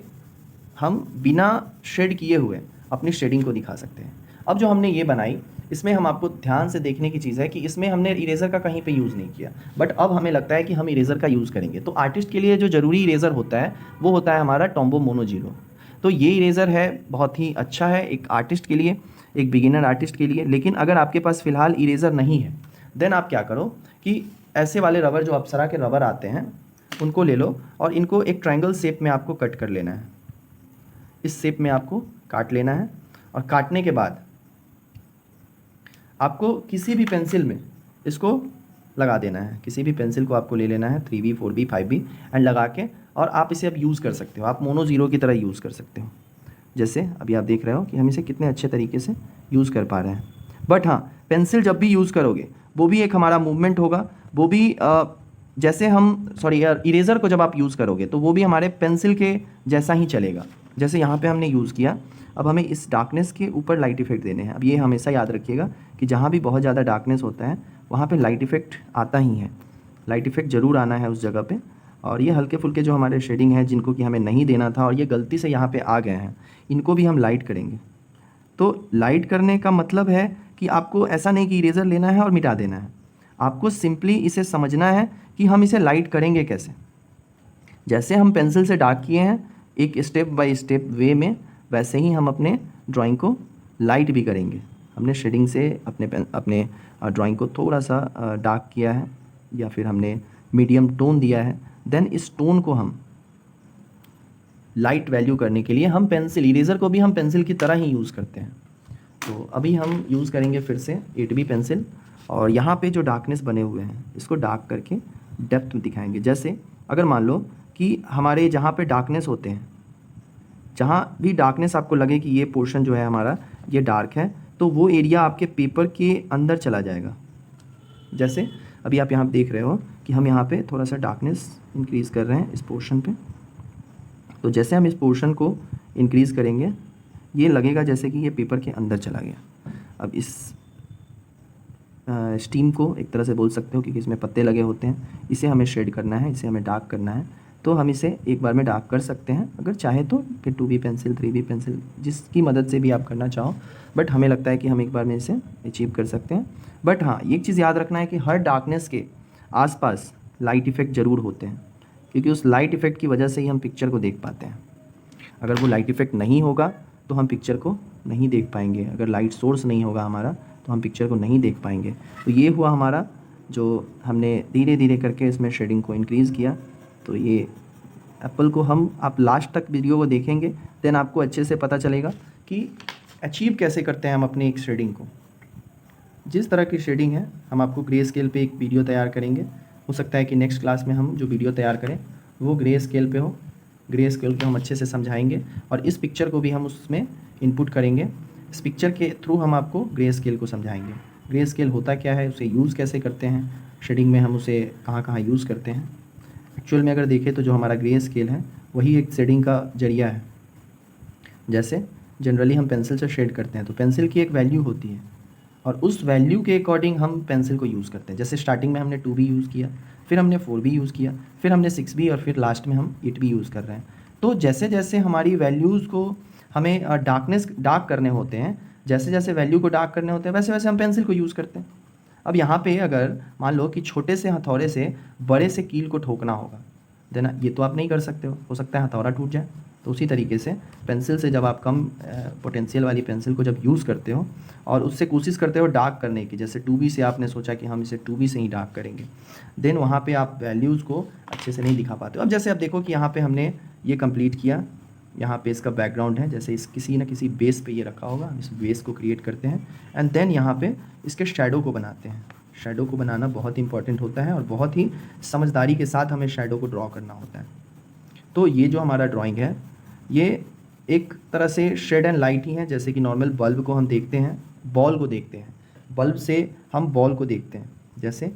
हम बिना शेड किए हुए अपनी शेडिंग को दिखा सकते हैं। अब जो हमने ये बनाई इसमें हम आपको ध्यान से देखने की चीज़ है कि इसमें हमने इरेज़र का कहीं पे यूज़ नहीं किया, बट अब हमें लगता है कि हम इरेज़र का यूज़ करेंगे। तो आर्टिस्ट के लिए जो ज़रूरी इरेज़र होता है वो होता है हमारा टॉम्बो मोनो 0। तो ये इरेज़र है बहुत ही अच्छा है एक आर्टिस्ट के लिए, एक बिगिनर आर्टिस्ट के लिए। लेकिन अगर आपके पास फ़िलहाल इरेज़र नहीं है देन आप क्या करो कि ऐसे वाले रबर जो अप्सरा के रबर आते हैं उनको ले लो और इनको एक ट्रायंगल शेप में आपको कट कर लेना है। इस शेप में आपको काट लेना है और काटने के बाद आपको किसी भी पेंसिल में इसको लगा देना है। किसी भी पेंसिल को आपको ले लेना है 3B 4B 5B एंड लगा के, और आप इसे अब यूज़ कर सकते हो, आप मोनो 0 की तरह यूज़ कर सकते हो। जैसे अभी आप देख रहे हो कि हम इसे कितने अच्छे तरीके से यूज़ कर पा रहे हैं। बट हाँ, पेंसिल जब भी यूज़ करोगे वो भी एक हमारा मूवमेंट होगा, वो भी जैसे हम इरेज़र को जब आप यूज़ करोगे तो वो भी हमारे पेंसिल के जैसा ही चलेगा। जैसे यहाँ पे हमने यूज़ किया, अब हमें इस डार्कनेस के ऊपर लाइट इफेक्ट देने हैं। अब ये हमेशा याद रखिएगा कि जहाँ भी बहुत ज़्यादा डार्कनेस होता है वहाँ पे लाइट इफेक्ट आता ही है, लाइट इफेक्ट ज़रूर आना है उस जगह पे। और ये हल्के फुल्के जो हमारे शेडिंग है जिनको कि हमें नहीं देना था और ये गलती से यहाँ पे आ गए हैं, इनको भी हम लाइट करेंगे। तो लाइट करने का मतलब है कि आपको ऐसा नहीं कि इरेज़र लेना है और मिटा देना है, आपको सिंपली इसे समझना है कि हम इसे लाइट करेंगे कैसे। जैसे हम पेंसिल से डार्क किए हैं एक स्टेप बाय स्टेप वे में, वैसे ही हम अपने ड्राइंग को लाइट भी करेंगे। हमने शेडिंग से अपने ड्राइंग को थोड़ा सा डार्क किया है या फिर हमने मीडियम टोन दिया है, देन इस टोन को हम लाइट वैल्यू करने के लिए हम पेंसिल, इरेज़र को भी हम पेंसिल की तरह ही यूज़ करते हैं। तो अभी हम यूज़ करेंगे फिर से 8B पेंसिल और यहाँ पे जो डार्कनेस बने हुए हैं इसको डार्क करके डेप्थ में दिखाएंगे। जैसे अगर मान लो कि हमारे जहाँ पे डार्कनेस होते हैं, जहाँ भी डार्कनेस आपको लगे कि ये पोर्शन जो है हमारा ये डार्क है, तो वो एरिया आपके पेपर के अंदर चला जाएगा। जैसे अभी आप यहाँ देख रहे हो कि हम यहाँ पे थोड़ा सा डार्कनेस इंक्रीज़ कर रहे हैं इस पोर्शन पे। तो जैसे हम इस पोर्शन को इंक्रीज़ करेंगे ये लगेगा जैसे कि ये पेपर के अंदर चला गया। अब इस स्टीम को एक तरह से बोल सकते हो क्योंकि इसमें पत्ते लगे होते हैं, इसे हमें शेड करना है, इसे हमें डार्क करना है। तो हम इसे एक बार में डार्क कर सकते हैं अगर चाहे तो, फिर 2B पेंसिल 3B पेंसिल जिसकी मदद से भी आप करना चाहो, बट हमें लगता है कि हम एक बार में इसे अचीव कर सकते हैं। बट हाँ, एक चीज़ याद रखना है कि हर डार्कनेस के आसपास लाइट इफ़ेक्ट ज़रूर होते हैं, क्योंकि उस लाइट इफ़ेक्ट की वजह से ही हम पिक्चर को देख पाते हैं। अगर वो लाइट इफ़ेक्ट नहीं होगा तो हम पिक्चर को नहीं देख पाएंगे, अगर लाइट सोर्स नहीं होगा हमारा तो हम पिक्चर को नहीं देख पाएंगे। तो ये हुआ हमारा जो हमने धीरे धीरे करके इसमें शेडिंग को इंक्रीज़ किया। तो ये एप्पल को आप लास्ट तक वीडियो को देखेंगे देन आपको अच्छे से पता चलेगा कि अचीव कैसे करते हैं हम अपनी एक शेडिंग को। जिस तरह की शेडिंग है हम आपको ग्रे स्केल पे एक वीडियो तैयार करेंगे। हो सकता है कि नेक्स्ट क्लास में हम जो वीडियो तैयार करें वो ग्रे स्केल पे हो, ग्रे स्केल पे हम अच्छे से समझाएंगे और इस पिक्चर को भी हम उसमें इनपुट करेंगे। इस पिक्चर के थ्रू हम आपको ग्रे स्केल को समझाएंगे। ग्रे स्केल होता क्या है, उसे यूज़ कैसे करते हैं, शेडिंग में हम उसे कहाँ कहाँ यूज़ करते हैं। एक्चुअल में अगर देखें तो जो हमारा ग्रे स्केल है वही एक शेडिंग का जरिया है। जैसे जनरली हम पेंसिल से शेड करते हैं तो पेंसिल की एक वैल्यू होती है और उस वैल्यू के अकॉर्डिंग हम पेंसिल को यूज़ करते हैं। जैसे स्टार्टिंग में हमने 2B यूज़ किया, फिर हमने 4B यूज़ किया, फिर हमने 6B और फिर लास्ट में हम 8B यूज़ कर रहे हैं। तो जैसे जैसे हमारी वैल्यूज़ को हमें डार्क करने होते हैं, जैसे जैसे वैल्यू को डार्क करने होते हैं वैसे वैसे हम पेंसिल को यूज़ करते हैं। अब यहाँ पे अगर मान लो कि छोटे से हथौड़े से बड़े से कील को ठोकना होगा देना, ये तो आप नहीं कर सकते हो सकता है हथौड़ा टूट जाए। तो उसी तरीके से पेंसिल से जब आप कम पोटेंशियल वाली पेंसिल को जब यूज़ करते हो और उससे कोशिश करते हो डार्क करने की, जैसे 2B से आपने सोचा कि हम इसे 2B से ही डार्क करेंगे, देन वहाँ पे आप वैल्यूज़ को अच्छे से नहीं दिखा पाते हो। अब जैसे आप देखो कि यहाँ पे हमने ये कंप्लीट किया, यहाँ पे इसका बैकग्राउंड है, जैसे इस किसी न किसी बेस पे ये रखा होगा, हम इस बेस को क्रिएट करते हैं एंड देन यहाँ पे इसके शैडो को बनाते हैं। शैडो को बनाना बहुत इंपॉर्टेंट होता है और बहुत ही समझदारी के साथ हमें शैडो को ड्रॉ करना होता है। तो ये जो हमारा ड्राइंग है ये एक तरह से शेड एंड लाइट ही है। जैसे कि नॉर्मल बल्ब को हम देखते हैं, बॉल को देखते हैं, बल्ब से हम बॉल को देखते हैं। जैसे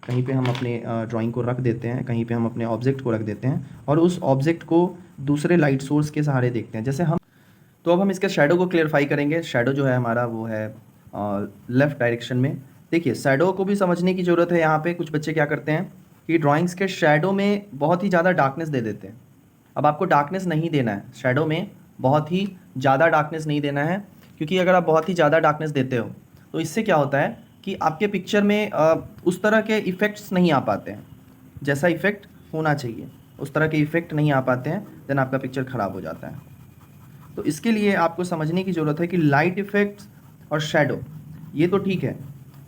कहीं पे हम अपने ड्राइंग को रख देते हैं, कहीं पे हम अपने ऑब्जेक्ट को रख देते हैं और उस ऑब्जेक्ट को दूसरे लाइट सोर्स के सहारे देखते हैं। जैसे हम, तो अब हम इसके शैडो को क्लियरफाई करेंगे। शैडो जो है हमारा वो है लेफ़्ट डायरेक्शन में। देखिए शैडो को भी समझने की ज़रूरत है। यहाँ पे कुछ बच्चे क्या करते हैं कि ड्राइंग्स के शैडो में बहुत ही ज़्यादा डार्कनेस दे देते हैं। अब आपको डार्कनेस नहीं देना है, शैडो में बहुत ही ज़्यादा डार्कनेस नहीं देना है, क्योंकि अगर आप बहुत ही ज़्यादा डार्कनेस देते हो तो इससे क्या होता है कि आपके पिक्चर में उस तरह के इफ़ेक्ट्स नहीं आ पाते हैं जैसा इफ़ेक्ट होना चाहिए, उस तरह के इफ़ेक्ट नहीं आ पाते हैं, देन आपका पिक्चर ख़राब हो जाता है। तो इसके लिए आपको समझने की ज़रूरत है कि लाइट इफ़ेक्ट्स और शैडो ये तो ठीक है,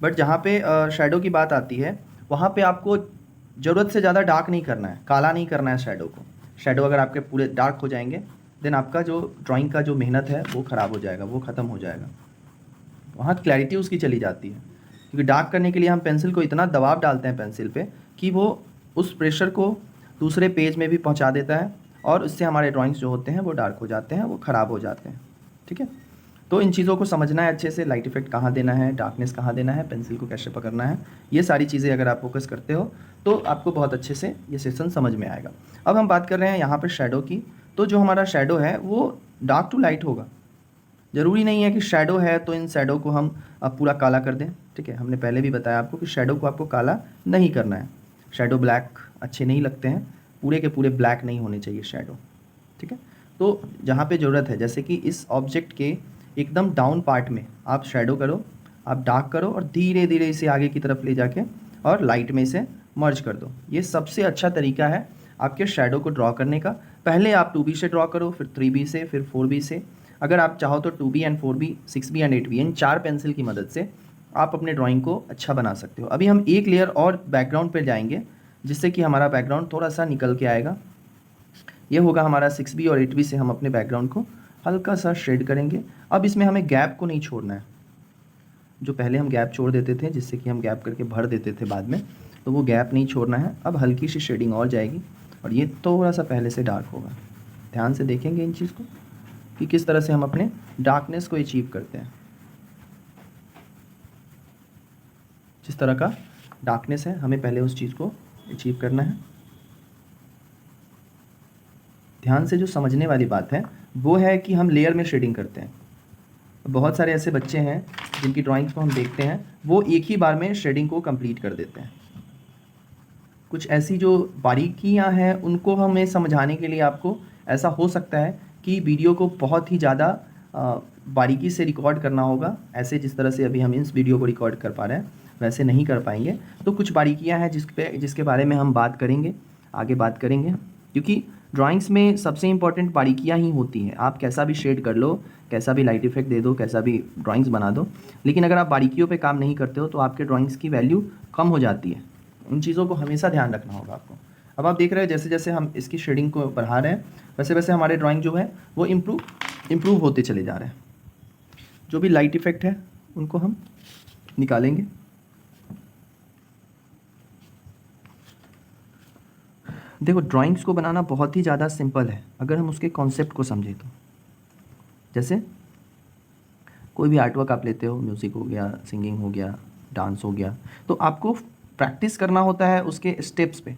बट जहाँ पे शैडो की बात आती है वहाँ पे आपको ज़रूरत से ज़्यादा डार्क नहीं करना है, काला नहीं करना है शैडो को। शैडो अगर आपके पूरे डार्क हो जाएंगे देन आपका जो ड्राइंग का जो मेहनत है वो ख़राब हो जाएगा, वो ख़त्म हो जाएगा, वहाँ क्लैरिटी उसकी चली जाती है। क्योंकि डार्क करने के लिए हम पेंसिल को इतना दबाव डालते हैं पेंसिल पे कि वो उस प्रेशर को दूसरे पेज में भी पहुँचा देता है और उससे हमारे ड्राइंग्स जो होते हैं वो डार्क हो जाते हैं, वो ख़राब हो जाते हैं। ठीक है, तो इन चीज़ों को समझना है अच्छे से, लाइट इफेक्ट कहाँ देना है, डार्कनेस कहाँ देना है, पेंसिल को कैसे पकड़ना है, ये सारी चीज़ें अगर आप फोकस करते हो तो आपको बहुत अच्छे से ये सेशन समझ में आएगा। अब हम बात कर रहे हैं यहाँ पर शैडो की। तो जो हमारा शैडो है वो डार्क टू लाइट होगा। ज़रूरी नहीं है कि शैडो है तो इन शैडो को हम अब पूरा काला कर दें। ठीक है, हमने पहले भी बताया आपको कि शैडो को आपको काला नहीं करना है। शैडो ब्लैक अच्छे नहीं लगते हैं, पूरे के पूरे ब्लैक नहीं होने चाहिए शैडो। ठीक है, तो जहाँ पे ज़रूरत है, जैसे कि इस ऑब्जेक्ट के एकदम डाउन पार्ट में आप शैडो करो, आप डार्क करो और धीरे धीरे इसे आगे की तरफ ले जाके और लाइट में इसे मर्ज कर दो। ये सबसे अच्छा तरीका है आपके शैडो को ड्रॉ करने का। पहले आप 2B से ड्रॉ करो, फिर 3B से, फिर 4B से। अगर आप चाहो तो 2B and 4B, 6B and 8B, in 4 pencil की मदद से आप अपने ड्राइंग को अच्छा बना सकते हो। अभी हम एक लेयर और बैकग्राउंड पे जाएंगे जिससे कि हमारा बैकग्राउंड थोड़ा सा निकल के आएगा। ये होगा हमारा 6B और 8B से हम अपने बैकग्राउंड को हल्का सा शेड करेंगे। अब इसमें हमें गैप को नहीं छोड़ना है। जो पहले हम गैप छोड़ देते थे जिससे कि हम गैप करके भर देते थे बाद में, तो वो गैप नहीं छोड़ना है। अब हल्की सी शेडिंग और जाएगी और ये थोड़ा सा पहले से डार्क होगा। ध्यान से देखेंगे इन चीज़ को कि किस तरह से हम अपने डार्कनेस को अचीव करते हैं। जिस तरह का डार्कनेस है हमें पहले उस चीज़ को अचीव करना है। ध्यान से जो समझने वाली बात है वो है कि हम लेयर में शेडिंग करते हैं। बहुत सारे ऐसे बच्चे हैं जिनकी ड्राइंग्स को हम देखते हैं वो एक ही बार में शेडिंग को कंप्लीट कर देते हैं। कुछ ऐसी जो बारीकियां हैं उनको हमें समझाने के लिए आपको ऐसा हो सकता है कि वीडियो को बहुत ही ज़्यादा बारीकी से रिकॉर्ड करना होगा। ऐसे जिस तरह से अभी हम इस वीडियो को रिकॉर्ड कर पा रहे हैं वैसे नहीं कर पाएंगे। तो कुछ बारीकियां हैं जिसके बारे में हम बात करेंगे, आगे बात करेंगे, क्योंकि ड्राइंग्स में सबसे इंपॉर्टेंट बारीकियां ही होती हैं। आप कैसा भी शेड कर लो, कैसा भी लाइट इफेक्ट दे दो, कैसा भी ड्राइंग्स बना दो, लेकिन अगर आप बारीकियों पे काम नहीं करते हो तो आपके ड्राइंग्स की वैल्यू कम हो जाती है। उन चीज़ों को हमेशा ध्यान रखना होगा आपको। अब आप देख रहे हैं जैसे जैसे हम इसकी शेडिंग को बढ़ा रहे हैं वैसे वैसे हमारे ड्राइंग जो है वो इम्प्रूव होते चले जा रहे हैं। जो भी लाइट इफेक्ट है उनको हम निकालेंगे। देखो ड्राइंग्स को बनाना बहुत ही ज़्यादा सिंपल है अगर हम उसके कॉन्सेप्ट को समझें तो। जैसे कोई भी आर्ट वर्क आप लेते हो, म्यूज़िक हो गया, सिंगिंग हो गया, डांस हो गया, तो आपको प्रैक्टिस करना होता है उसके स्टेप्स पे।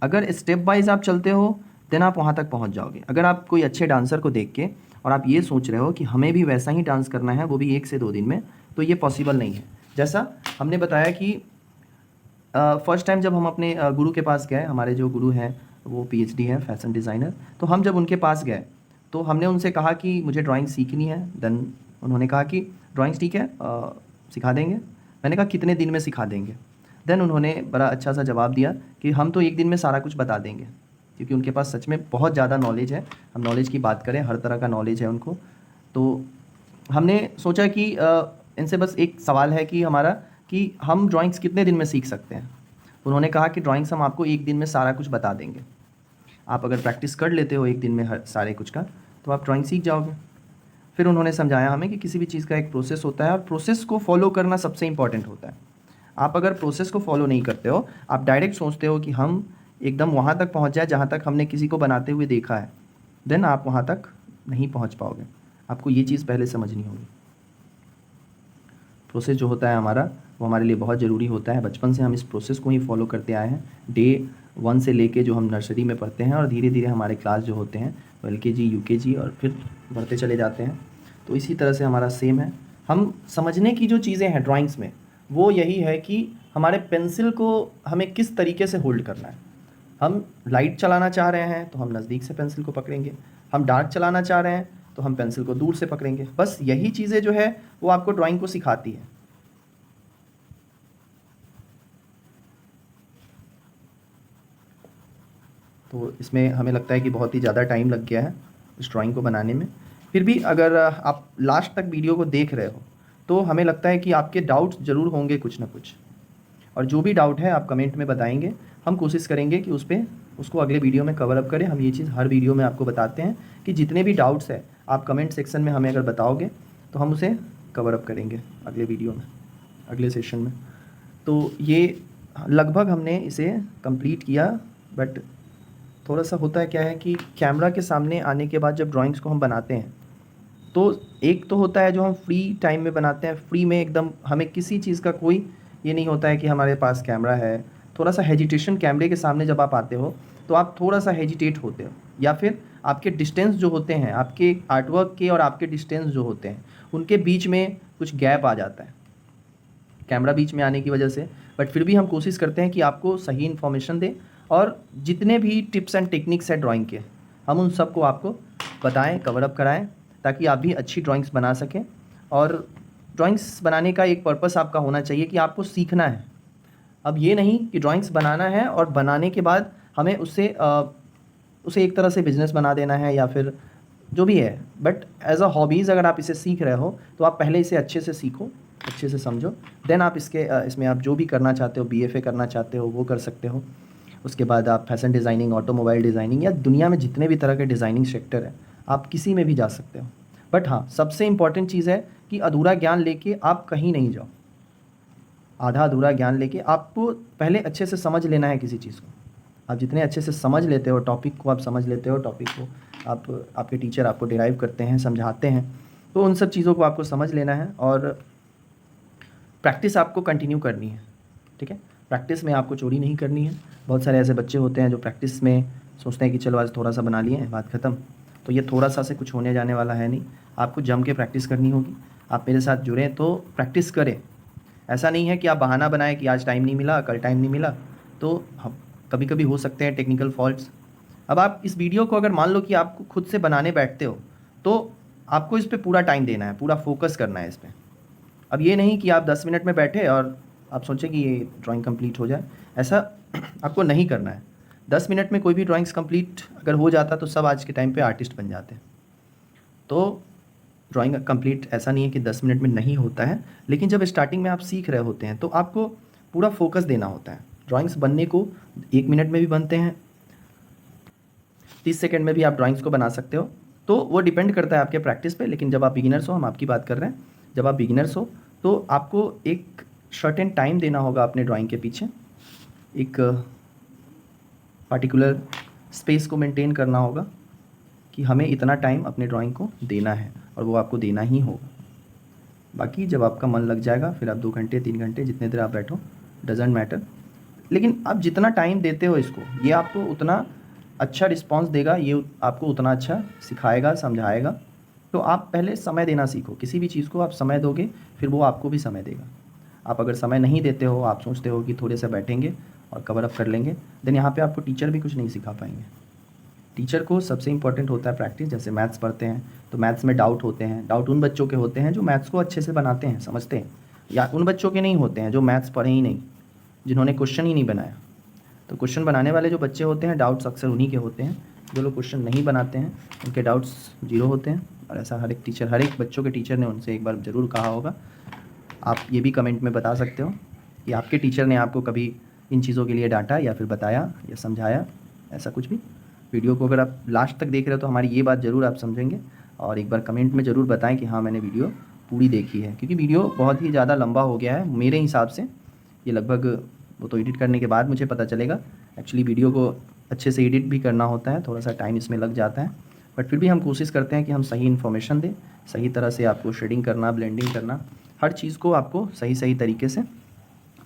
अगर स्टेप वाइज आप चलते हो देन आप वहाँ तक पहुँच जाओगे। अगर आप कोई अच्छे डांसर को देख के और आप ये सोच रहे हो कि हमें भी वैसा ही डांस करना है वो भी 1 से 2 दिन में, तो ये पॉसिबल नहीं है। जैसा हमने बताया कि फर्स्ट टाइम जब हम अपने गुरु के पास गए, हमारे जो गुरु हैं वो PhD है, फैशन डिज़ाइनर, तो हम जब उनके पास गए तो हमने उनसे कहा कि मुझे ड्राइंग सीखनी है। देन उन्होंने कहा कि ड्राइंग्स ठीक है सिखा देंगे। मैंने कहा कितने दिन में सिखा देंगे। देन उन्होंने बड़ा अच्छा सा जवाब दिया कि हम तो 1 दिन में सारा कुछ बता देंगे, क्योंकि उनके पास सच में बहुत ज़्यादा नॉलेज है। हम नॉलेज की बात करें, हर तरह का नॉलेज है उनको। तो हमने सोचा कि इनसे बस एक सवाल है कि हमारा कि हम ड्राइंग्स कितने दिन में सीख सकते हैं। उन्होंने कहा कि ड्राइंग्स हम आपको 1 दिन में सारा कुछ बता देंगे। आप अगर प्रैक्टिस कर लेते हो 1 दिन में हर सारे कुछ का तो आप ड्राइंग सीख जाओगे। फिर उन्होंने समझाया हमें कि किसी भी चीज़ का एक प्रोसेस होता है और प्रोसेस को फॉलो करना सबसे इंपॉर्टेंट होता है। आप अगर प्रोसेस को फॉलो नहीं करते हो, आप डायरेक्ट सोचते हो कि हम एकदम वहाँ तक पहुँच जाए जहाँ तक हमने किसी को बनाते हुए देखा है, देन आप वहाँ तक नहीं पहुँच पाओगे। आपको ये चीज़ पहले समझनी होगी। प्रोसेस जो होता है हमारा वो हमारे लिए बहुत ज़रूरी होता है। बचपन से हम इस प्रोसेस को ही फॉलो करते आए हैं। डे 1 से लेके जो हम नर्सरी में पढ़ते हैं और धीरे धीरे हमारे क्लास जो होते हैं वो LKG, UKG और फिर बढ़ते चले जाते हैं। तो इसी तरह से हमारा सेम है। हम समझने की जो चीज़ें हैं ड्राइंग्स में वो यही है कि हमारे पेंसिल को हमें किस तरीके से होल्ड करना है। हम लाइट चलाना चाह रहे हैं तो हम नज़दीक से पेंसिल को पकड़ेंगे, हम डार्क चलाना चाह रहे हैं तो हम पेंसिल को दूर से पकड़ेंगे। बस यही चीज़ें जो है वो आपको ड्राइंग को सिखाती है। तो इसमें हमें लगता है कि बहुत ही ज़्यादा टाइम लग गया है इस ड्राइंग को बनाने में। फिर भी अगर आप लास्ट तक वीडियो को देख रहे हो तो हमें लगता है कि आपके डाउट्स ज़रूर होंगे कुछ ना कुछ, और जो भी डाउट है आप कमेंट में बताएंगे। हम कोशिश करेंगे कि उसको अगले वीडियो में कवर अप करें। हम ये चीज़ हर वीडियो में आपको बताते हैं कि जितने भी डाउट्स हैं आप कमेंट सेक्शन में हमें अगर बताओगे तो हम उसे कवर अप करेंगे अगले वीडियो में, अगले सेशन में। तो ये लगभग हमने इसे कंप्लीट किया, बट थोड़ा सा होता है क्या है कि कैमरा के सामने आने के बाद जब ड्राइंग्स को हम बनाते हैं तो एक तो होता है जो हम फ्री टाइम में बनाते हैं, फ्री में एकदम हमें किसी चीज़ का कोई ये नहीं होता है कि हमारे पास कैमरा है। थोड़ा सा हेजिटेशन, कैमरे के सामने जब आप आते हो तो आप थोड़ा सा हेजिटेट होते हो, या फिर आपके डिस्टेंस जो होते हैं, आपके आर्टवर्क के और आपके डिस्टेंस जो होते हैं उनके बीच में कुछ गैप आ जाता है कैमरा बीच में आने की वजह से। बट फिर भी हम कोशिश करते हैं कि आपको सही इन्फॉर्मेशन दें, और जितने भी टिप्स एंड टेक्निक्स हैं ड्राइंग के हम उन सबको आपको बताएं, कवर अप कराएं, ताकि आप भी अच्छी ड्राइंग्स बना सकें। और ड्राइंग्स बनाने का एक पर्पस आपका होना चाहिए कि आपको सीखना है। अब ये नहीं कि ड्राइंग्स बनाना है और बनाने के बाद हमें उसे एक तरह से बिजनेस बना देना है या फिर जो भी है। बट एज अ हॉबीज़ अगर आप इसे सीख रहे हो तो आप पहले इसे अच्छे से सीखो, अच्छे से समझो, देन आप इसमें आप जो भी करना चाहते हो, BFA करना चाहते हो वो कर सकते हो। उसके बाद आप फैशन डिज़ाइनिंग, ऑटोमोबाइल डिज़ाइनिंग, या दुनिया में जितने भी तरह के डिज़ाइनिंग सेक्टर है आप किसी में भी जा सकते हो। बट हाँ, सबसे इम्पॉर्टेंट चीज़ है कि अधूरा ज्ञान लेके आप कहीं नहीं जाओ। आधा अधूरा ज्ञान लेके आपको पहले अच्छे से समझ लेना है किसी चीज़ को। आप जितने अच्छे से समझ लेते हो टॉपिक को, आप समझ लेते हो टॉपिक को, आपके टीचर आपको डिराइव करते हैं, समझाते हैं, तो उन सब चीज़ों को आपको समझ लेना है और प्रैक्टिस आपको कंटिन्यू करनी है। ठीक है, प्रैक्टिस में आपको चोरी नहीं करनी है। बहुत सारे ऐसे बच्चे होते हैं जो प्रैक्टिस में सोचते हैं कि चलो आज थोड़ा सा बना लिए, बात ख़त्म। तो ये थोड़ा सा से कुछ होने जाने वाला है नहीं, आपको जम के प्रैक्टिस करनी होगी। आप मेरे साथ जुड़ें तो प्रैक्टिस करें। ऐसा नहीं है कि आप बहाना बनाएं कि आज टाइम नहीं मिला, कल टाइम नहीं मिला। तो हम कभी कभी हो सकते हैं टेक्निकल फॉल्ट्स। अब आप इस वीडियो को अगर मान लो कि आप खुद से बनाने बैठते हो तो आपको इस पर पूरा टाइम देना है, पूरा फोकस करना है इस पर। अब ये नहीं कि आप 10 मिनट में बैठे और आप सोचें कि ये ड्राइंग कंप्लीट हो जाए, ऐसा आपको नहीं करना है। 10 मिनट में कोई भी ड्राइंग्स कंप्लीट अगर हो जाता तो सब आज के टाइम पे आर्टिस्ट बन जाते। तो ड्राइंग कंप्लीट ऐसा नहीं है कि 10 मिनट में नहीं होता है, लेकिन जब स्टार्टिंग में आप सीख रहे होते हैं तो आपको पूरा फोकस देना होता है। ड्राइंग्स बनने को 1 मिनट में भी बनते हैं, 30 सेकंड में भी आप ड्राइंग्स को बना सकते हो। तो वो डिपेंड करता है आपके प्रैक्टिस पे। लेकिन जब आप बिगिनर्स हो, हम आपकी बात कर रहे हैं, जब आप बिगिनर्स हो तो आपको एक सर्टेन टाइम देना होगा अपने ड्राइंग के पीछे, एक पार्टिकुलर स्पेस को मेंटेन करना होगा कि हमें इतना टाइम अपने ड्राइंग को देना है, और वो आपको देना ही होगा। बाकी जब आपका मन लग जाएगा फिर आप 2 घंटे 3 घंटे जितने देर आप बैठो, डजेंट मैटर। लेकिन आप जितना टाइम देते हो इसको, ये आपको उतना अच्छा रिस्पॉन्स देगा, ये आपको उतना अच्छा सिखाएगा, समझाएगा। तो आप पहले समय देना सीखो। किसी भी चीज़ को आप समय दोगे फिर वो आपको भी समय देगा। आप अगर समय नहीं देते हो, आप सोचते हो कि थोड़े से बैठेंगे और कवर अप कर लेंगे, देन यहाँ पे आपको टीचर भी कुछ नहीं सिखा पाएंगे। टीचर को सबसे इंपॉर्टेंट होता है प्रैक्टिस। जैसे मैथ्स पढ़ते हैं तो मैथ्स में डाउट होते हैं, डाउट उन बच्चों के होते हैं जो मैथ्स को अच्छे से बनाते हैं, समझते हैं, या उन बच्चों के नहीं होते हैं जो मैथ्स पढ़े ही नहीं, जिन्होंने क्वेश्चन ही नहीं बनाया। तो क्वेश्चन बनाने वाले जो बच्चे होते हैं, डाउट्स अक्सर उन्हीं के होते हैं। जो लोग क्वेश्चन नहीं बनाते हैं उनके डाउट्स 0 होते हैं। और ऐसा हर एक टीचर, हर एक बच्चों के टीचर ने उनसे एक बार ज़रूर कहा होगा। आप ये भी कमेंट में बता सकते हो कि आपके टीचर ने आपको कभी इन चीज़ों के लिए डांटा या फिर बताया या समझाया, ऐसा कुछ भी। वीडियो को अगर आप लास्ट तक देख रहे हो तो हमारी ये बात ज़रूर आप समझेंगे, और एक बार कमेंट में ज़रूर बताएं कि हाँ मैंने वीडियो पूरी देखी है, क्योंकि वीडियो बहुत ही ज़्यादा लंबा हो गया है मेरे हिसाब से। ये लगभग, वो तो एडिट करने के बाद मुझे पता चलेगा, एक्चुअली वीडियो को अच्छे से एडिट भी करना होता है, थोड़ा सा टाइम इसमें लग जाता है। बट फिर भी हम कोशिश करते हैं कि हम सही इन्फॉर्मेशन दें, सही तरह से आपको शेडिंग करना, ब्लेंडिंग करना, हर चीज़ को आपको सही सही तरीके से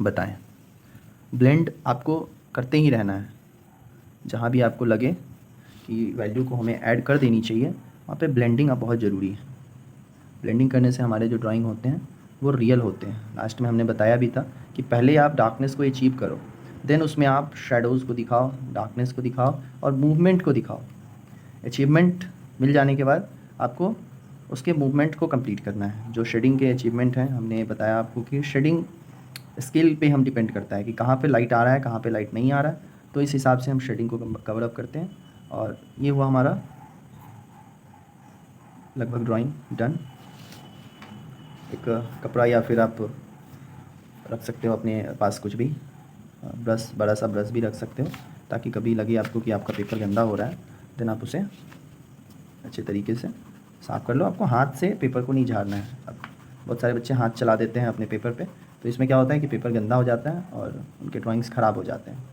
बताएं। ब्लेंड आपको करते ही रहना है। जहाँ भी आपको लगे कि वैल्यू को हमें ऐड कर देनी चाहिए, वहाँ पे ब्लेंडिंग अब बहुत ज़रूरी है। ब्लेंडिंग करने से हमारे जो ड्राइंग होते हैं वो रियल होते हैं। लास्ट में हमने बताया भी था कि पहले आप डार्कनेस को अचीव करो, देन उसमें आप शेडोज़ को दिखाओ, डार्कनेस को दिखाओ और मूवमेंट को दिखाओ। अचीवमेंट मिल जाने के बाद आपको उसके मूवमेंट को कंप्लीट करना है। जो शेडिंग के अचीवमेंट हैं हमने बताया आपको कि शेडिंग स्केल पे हम डिपेंड करता है कि कहाँ पे लाइट आ रहा है, कहाँ पे लाइट नहीं आ रहा है, तो इस हिसाब से हम शेडिंग को कवर अप करते हैं। और ये हुआ हमारा लगभग ड्राइंग डन। एक कपड़ा या फिर आप रख सकते हो अपने पास कुछ भी, ब्रश, बड़ा सा ब्रश भी रख सकते हो ताकि कभी लगे आपको कि आपका पेपर गंदा हो रहा है, देन आप उसे अच्छे तरीके से साफ़ कर लो। आपको हाथ से पेपर को नहीं झाड़ना है। अब बहुत सारे बच्चे हाथ चला देते हैं अपने पेपर पे, तो इसमें क्या होता है कि पेपर गंदा हो जाता है और उनके ड्राइंग्स ख़राब हो जाते हैं।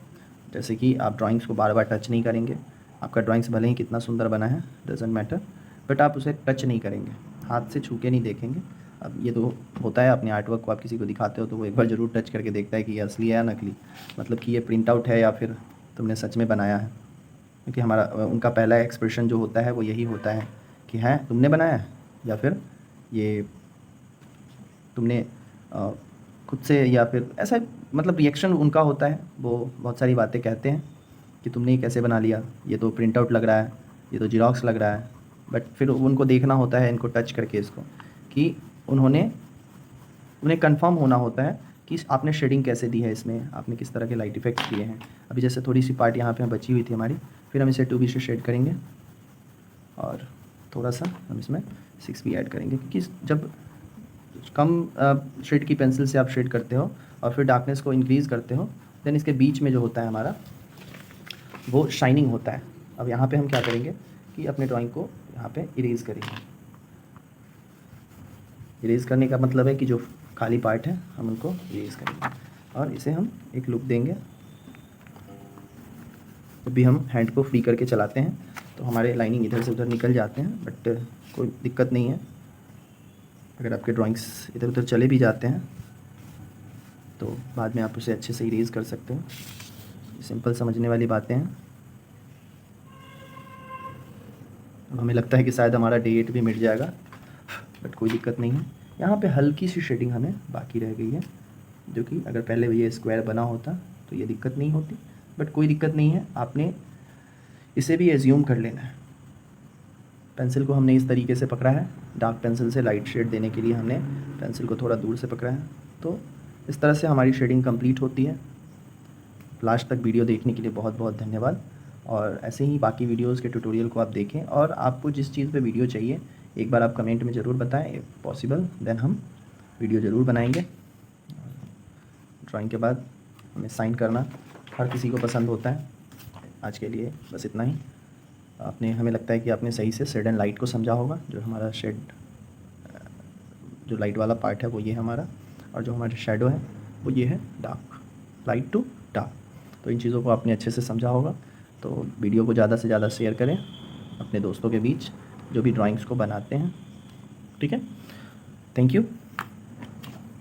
जैसे कि आप ड्राइंग्स को बार बार टच नहीं करेंगे। आपका ड्राइंग्स भले ही कितना सुंदर बना है, डजेंट मैटर, बट आप उसे टच नहीं करेंगे, हाथ से छू के नहीं देखेंगे। अब ये तो होता है, अपने आर्ट वर्क को आप किसी को दिखाते हो तो वो एक बार ज़रूर टच करके देखता है कि ये असली है या नकली, मतलब कि ये प्रिंट आउट है या फिर तुमने सच में बनाया है। क्योंकि हमारा उनका पहला एक्सप्रेशन जो होता है वो यही होता है कि हैं तुमने बनाया है या फिर ये तुमने खुद से, या फिर ऐसा मतलब रिएक्शन उनका होता है। वो बहुत सारी बातें कहते हैं कि तुमने ये कैसे बना लिया, ये तो प्रिंट आउट लग रहा है, ये तो जीरोक्स लग रहा है। बट फिर उनको देखना होता है, इनको टच करके इसको, कि उन्हें कंफर्म होना होता है कि आपने शेडिंग कैसे दी है, इसमें आपने किस तरह के लाइट इफेक्ट्स दिए हैं। अभी जैसे थोड़ी सी पार्ट यहाँ पे बची हुई थी हमारी, फिर हम इसे 2B से शेड करेंगे और थोड़ा सा हम इसमें 6B ऐड करेंगे, क्योंकि जब कम शेड की पेंसिल से आप शेड करते हो और फिर डार्कनेस को इंक्रीज़ करते हो, देन इसके बीच में जो होता है हमारा वो शाइनिंग होता है। अब यहाँ पे हम क्या करेंगे कि अपने ड्राइंग को यहाँ पे इरेज करेंगे। इरेज करने का मतलब है कि जो खाली पार्ट है हम उनको इरेज करेंगे और इसे हम एक लुक देंगे। जब भी हम हैंड को फ्री करके चलाते हैं तो हमारे लाइनिंग इधर से उधर निकल जाते हैं, बट कोई दिक्कत नहीं है। अगर आपके ड्राइंग्स इधर उधर चले भी जाते हैं तो बाद में आप उसे अच्छे से इरेज कर सकते हो। सिंपल समझने वाली बातें हैं। अब हमें लगता है कि शायद हमारा D8 भी मिट जाएगा, बट कोई दिक्कत नहीं है। यहाँ पे हल्की सी शेडिंग हमें बाकी रह गई है, जो कि अगर पहले ये स्क्वायर बना होता तो ये दिक्कत नहीं होती, बट कोई दिक्कत नहीं है। आपने इसे भी एज्यूम कर लेना है। पेंसिल को हमने इस तरीके से पकड़ा है, डार्क पेंसिल से लाइट शेड देने के लिए हमने पेंसिल को थोड़ा दूर से पकड़ा है। तो इस तरह से हमारी शेडिंग कंप्लीट होती है। लास्ट तक वीडियो देखने के लिए बहुत बहुत धन्यवाद। और ऐसे ही बाकी वीडियोस के ट्यूटोरियल को आप देखें, और आपको जिस चीज़ पे वीडियो चाहिए एक बार आप कमेंट में ज़रूर बताएं, इफ़ पॉसिबल देन हम वीडियो ज़रूर बनाएंगे। ड्राइंग के बाद हमें साइन करना हर किसी को पसंद होता है। आज के लिए बस इतना ही। हमें लगता है कि आपने सही से शेड एंड लाइट को समझा होगा। जो हमारा शेड, जो लाइट वाला पार्ट है वो ये है हमारा, और जो हमारा शेडो है वो ये है डार्क, लाइट टू डार्क। तो इन चीज़ों को आपने अच्छे से समझा होगा। तो वीडियो को ज़्यादा से ज़्यादा शेयर करें अपने दोस्तों के बीच जो भी ड्राइंग्स को बनाते हैं। ठीक है, थैंक यू।